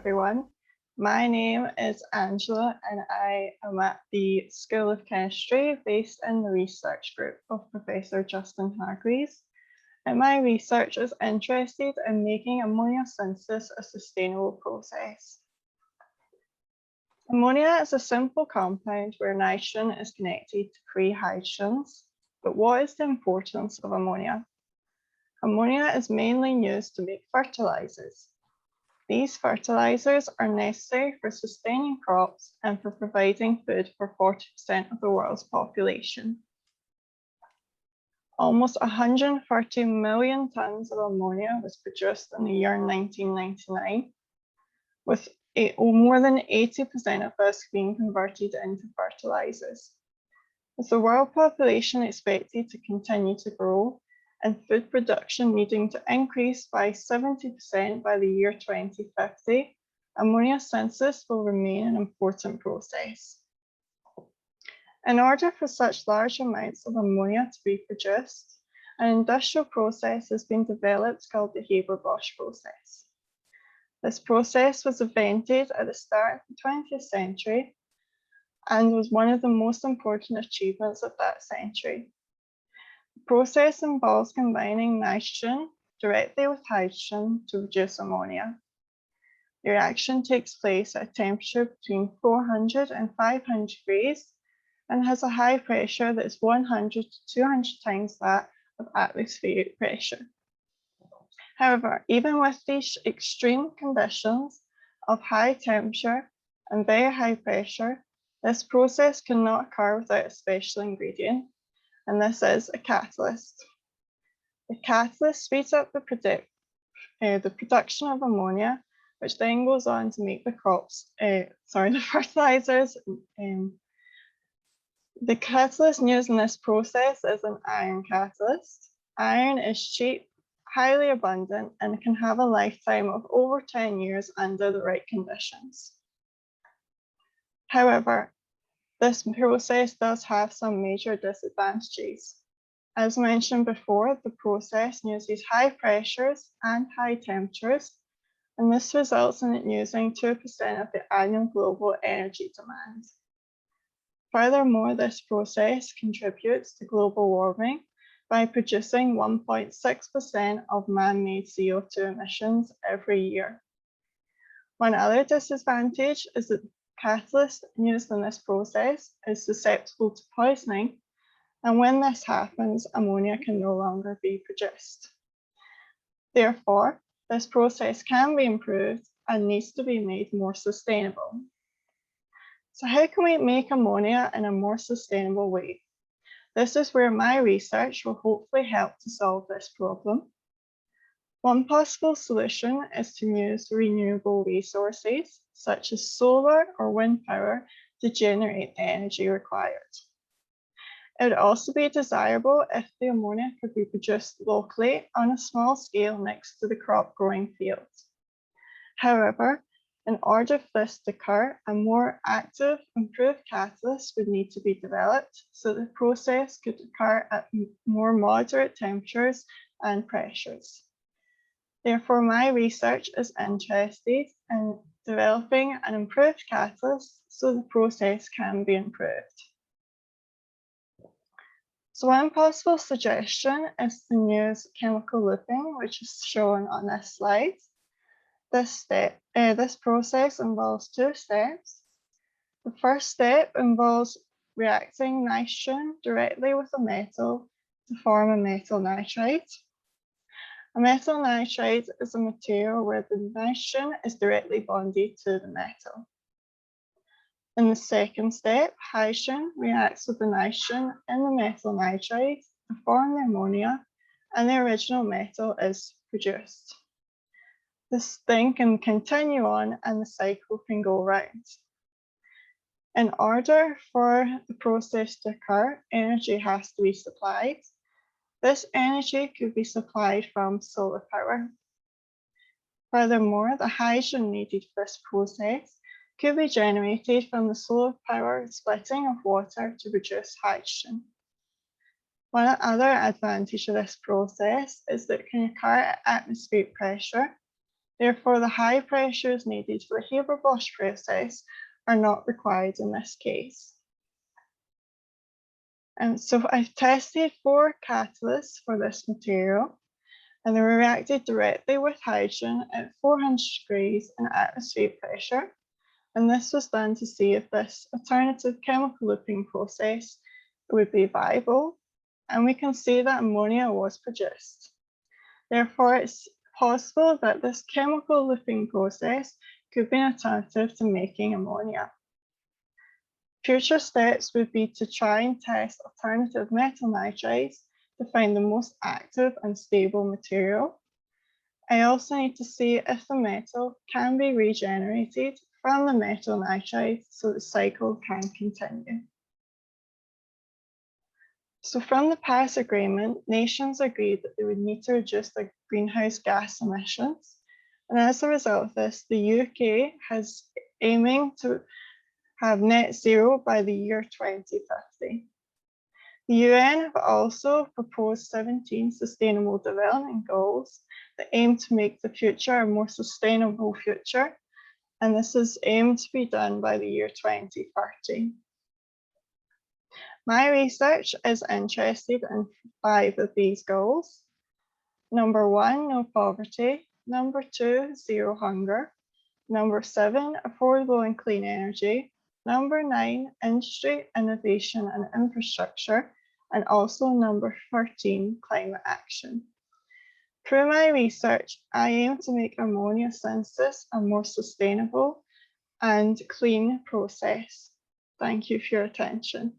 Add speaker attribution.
Speaker 1: everyone. My name is Angela and I am at the School of Chemistry based in the research group of Professor Justin Hargreaves. And my research is interested in making ammonia synthesis a sustainable process. Ammonia is a simple compound where nitrogen is connected to free hydrogens. But what is the importance of ammonia? Ammonia is mainly used to make fertilizers. These fertilizers are necessary for sustaining crops and for providing food for 40% of the world's population. Almost 130 million tons of ammonia was produced in the year 1999, with more than 80% of this being converted into fertilizers. With the world population expected to continue to grow, and food production needing to increase by 70% by the year 2050, ammonia synthesis will remain an important process. In order for such large amounts of ammonia to be produced, an industrial process has been developed called the Heinekenbosch Process. This process was invented at the start of the 20th century and was one of the most important achievements of that century. The process involves combining nitrogen directly with hydrogen to produce ammonia. The reaction takes place at a temperature between 400 and 500 degrees and has a high pressure that is 100 to 200 times that of atmospheric pressure. However, even with these extreme conditions of high temperature and very high pressure, this process cannot occur without a special ingredient, and this is a catalyst. The catalyst speeds up the production of ammonia, which then goes on to make the fertilizers. The catalyst used in this process is an iron catalyst. Iron is cheap, highly abundant, and can have a lifetime of over 10 years under the right conditions. However, this process does have some major disadvantages. As mentioned before, the process uses high pressures and high temperatures, and this results in it using 2% of the annual global energy demand. Furthermore, this process contributes to global warming by producing 1.6% of man-made CO2 emissions every year. One other disadvantage is that the catalyst used in this process is susceptible to poisoning, and when this happens, ammonia can no longer be produced. Therefore, this process can be improved and needs to be made more sustainable. So how can we make ammonia in a more sustainable way? This is where my research will hopefully help to solve this problem. One possible solution is to use renewable resources, such as solar or wind power, to generate the energy required. It would also be desirable if the ammonia could be produced locally on a small scale next to the crop growing fields. However, in order for this to occur, a more active, improved catalyst would need to be developed so the process could occur at more moderate temperatures and pressures. Therefore, my research is interested in developing an improved catalyst so the process can be improved. So one possible suggestion is to use chemical looping, which is shown on this slide. This process involves two steps. The first step involves reacting nitrogen directly with a metal to form a metal nitride. A metal nitride is a material where the nitrogen is directly bonded to the metal. In the second step, hydrogen reacts with the nitrogen in the metal nitride to form the ammonia, and the original metal is produced. This thing can continue on and the cycle can go round. In order for the process to occur, energy has to be supplied. This energy could be supplied from solar power. Furthermore, the hydrogen needed for this process could be generated from the solar power splitting of water to produce hydrogen. One other advantage of this process is that it can occur at atmospheric pressure, Therefore, the high pressures needed for the Heinekenbosch process are not required in this case. So I've tested 4 catalysts for this material, and they were reacted directly with hydrogen at 400 degrees in atmospheric pressure. And this was done to see if this alternative chemical looping process would be viable. And we can see that ammonia was produced. Therefore, it's possible that this chemical looping process could be an alternative to making ammonia. Future steps would be to try and test alternative metal nitrides to find the most active and stable material. I also need to see if the metal can be regenerated from the metal nitride so the cycle can continue. So from the Paris Agreement, nations agreed that they would need to reduce their greenhouse gas emissions. And as a result of this, the UK is aiming to have net zero by the year 2050. The UN have also proposed 17 sustainable development goals that aim to make the future a more sustainable future. And this is aimed to be done by the year 2030. My research is interested in 5 of these goals. Number 1, no poverty. Number 2, zero hunger. Number 7, affordable and clean energy. Number 9, industry, innovation and infrastructure. And also number 13, climate action. Through my research, I aim to make ammonia synthesis a more sustainable and clean process. Thank you for your attention.